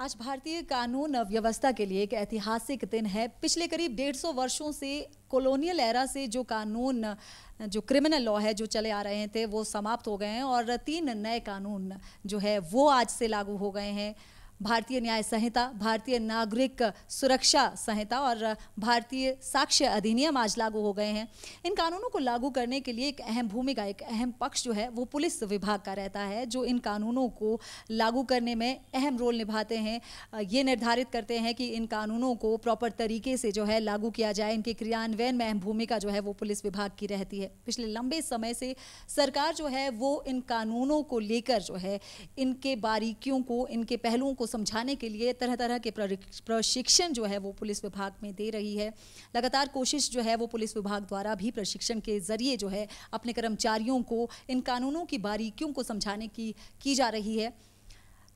आज भारतीय कानून व्यवस्था के लिए एक ऐतिहासिक दिन है। पिछले करीब 150 वर्षों से कॉलोनियल एरा से जो कानून, जो क्रिमिनल लॉ है, जो चले आ रहे थे, वो समाप्त हो गए हैं और 3 नए कानून जो है वो आज से लागू हो गए हैं। भारतीय न्याय संहिता, भारतीय नागरिक सुरक्षा संहिता और भारतीय साक्ष्य अधिनियम आज लागू हो गए हैं। इन कानूनों को लागू करने के लिए एक अहम भूमिका, एक अहम पक्ष जो है वो पुलिस विभाग का रहता है, जो इन कानूनों को लागू करने में अहम रोल निभाते हैं। ये निर्धारित करते हैं कि इन कानूनों को प्रॉपर तरीके से जो है लागू किया जाए। इनके क्रियान्वयन में अहम भूमिका जो है वो पुलिस विभाग की रहती है। पिछले लंबे समय से सरकार जो है वो इन कानूनों को लेकर जो है इनके बारीकियों को, इनके पहलुओं को समझाने के लिए तरह तरह के प्रशिक्षण जो है वो पुलिस विभाग में दे रही है। लगातार कोशिश जो है वो पुलिस विभाग द्वारा भी प्रशिक्षण के जरिए जो है अपने कर्मचारियों को इन कानूनों की बारीकियों को समझाने की जा रही है।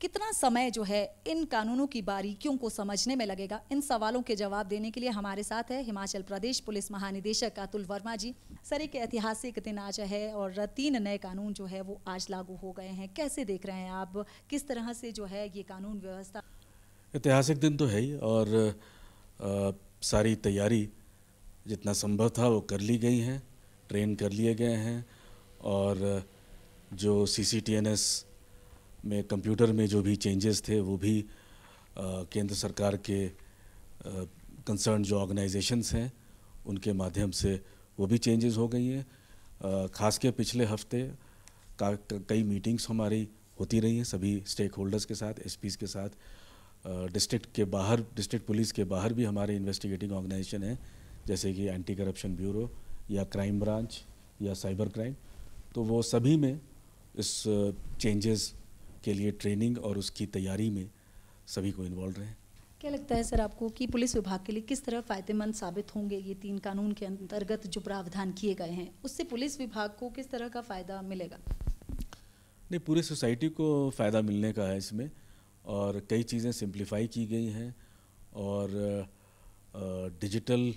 कितना समय जो है इन कानूनों की बारीकियों को समझने में लगेगा, इन सवालों के जवाब देने के लिए हमारे साथ है हिमाचल प्रदेश पुलिस महानिदेशक अतुल वर्मा जी। सर, एक ऐतिहासिक दिन आज है और 3 नए कानून जो है वो आज लागू हो गए हैं। कैसे देख रहे हैं आप, किस तरह से जो है ये कानून व्यवस्था? ऐतिहासिक दिन तो है ही और सारी तैयारी जितना संभव था वो कर ली गई हैं, ट्रेन कर लिए गए हैं और जो CCTNS में कंप्यूटर में जो भी चेंजेस थे वो भी केंद्र सरकार के कंसर्न जो ऑर्गेनाइजेशंस हैं उनके माध्यम से वो भी चेंजेस हो गई हैं। ख़ास के पिछले हफ्ते कई मीटिंग्स हमारी होती रही हैं सभी स्टेक होल्डर्स के साथ, SPs के साथ। डिस्ट्रिक्ट के बाहर, डिस्ट्रिक्ट पुलिस के बाहर भी हमारे इन्वेस्टिगेटिंग ऑर्गेनाइजेशन हैं, जैसे कि एंटी करप्शन ब्यूरो या क्राइम ब्रांच या साइबर क्राइम। तो वो सभी में इस चेंजेस के लिए ट्रेनिंग और उसकी तैयारी में सभी को इन्वॉल्व रहे। क्या लगता है सर आपको कि पुलिस विभाग के लिए किस तरह फ़ायदेमंद साबित होंगे ये 3 कानून के अंतर्गत जो प्रावधान किए गए हैं, उससे पुलिस विभाग को किस तरह का फ़ायदा मिलेगा? नहीं, पूरी सोसाइटी को फ़ायदा मिलने का है इसमें, और कई चीज़ें सिंप्लीफाई की गई हैं और डिजिटल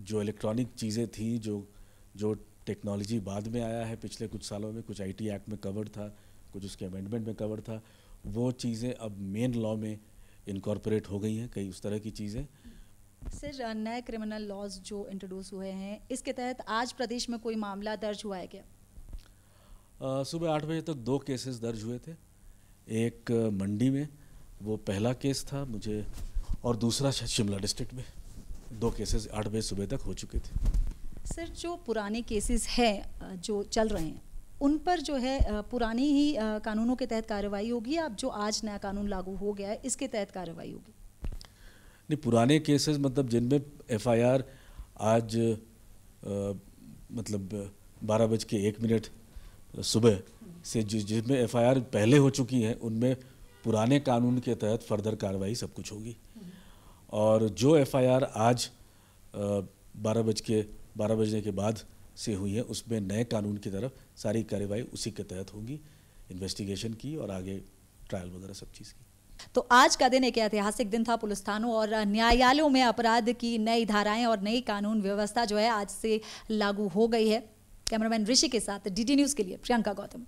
जो इलेक्ट्रॉनिक चीज़ें थी, जो टेक्नोलॉजी बाद में आया है पिछले कुछ सालों में, कुछ IT एक्ट में कवर्ड था, कुछ उसके अमेंडमेंट में कवर्ड था, वो चीज़ें अब मेन लॉ में इनकॉर्पोरेट हो गई हैं, कई उस तरह की चीज़ें। सर, नए क्रिमिनल लॉज जो इंट्रोड्यूस हुए हैं, इसके तहत आज प्रदेश में कोई मामला दर्ज हुआ है क्या? सुबह 8 बजे तक 2 केसेस दर्ज हुए थे। एक मंडी में वो पहला केस था मुझे, और दूसरा शिमला डिस्ट्रिक्ट में 2 केसेस 8 बजे सुबह तक हो चुके थे। सर, जो पुराने केसेस हैं जो चल रहे हैं उन पर जो है पुरानी ही कानूनों के तहत कार्रवाई होगी, या अब जो आज नया कानून लागू हो गया है इसके तहत कार्रवाई होगी? नहीं, पुराने केसेस मतलब जिनमें FIR आज मतलब 12:01 सुबह से जिसमें FIR पहले हो चुकी है, उनमें पुराने कानून के तहत फर्दर कार्रवाई सब कुछ होगी। और जो FIR आज 12 बजने के बाद से हुई है, उसमें नए कानून की तरफ सारी कार्रवाई उसी के तहत होगी, इन्वेस्टिगेशन की और आगे ट्रायल वगैरह सब चीज़ की। तो आज का दिन एक ऐतिहासिक दिन था। पुलिस थानों और न्यायालयों में अपराध की नई धाराएं और नई कानून व्यवस्था जो है आज से लागू हो गई है। कैमरामैन ऋषि के साथ DD न्यूज़ के लिए प्रियंका गौतम।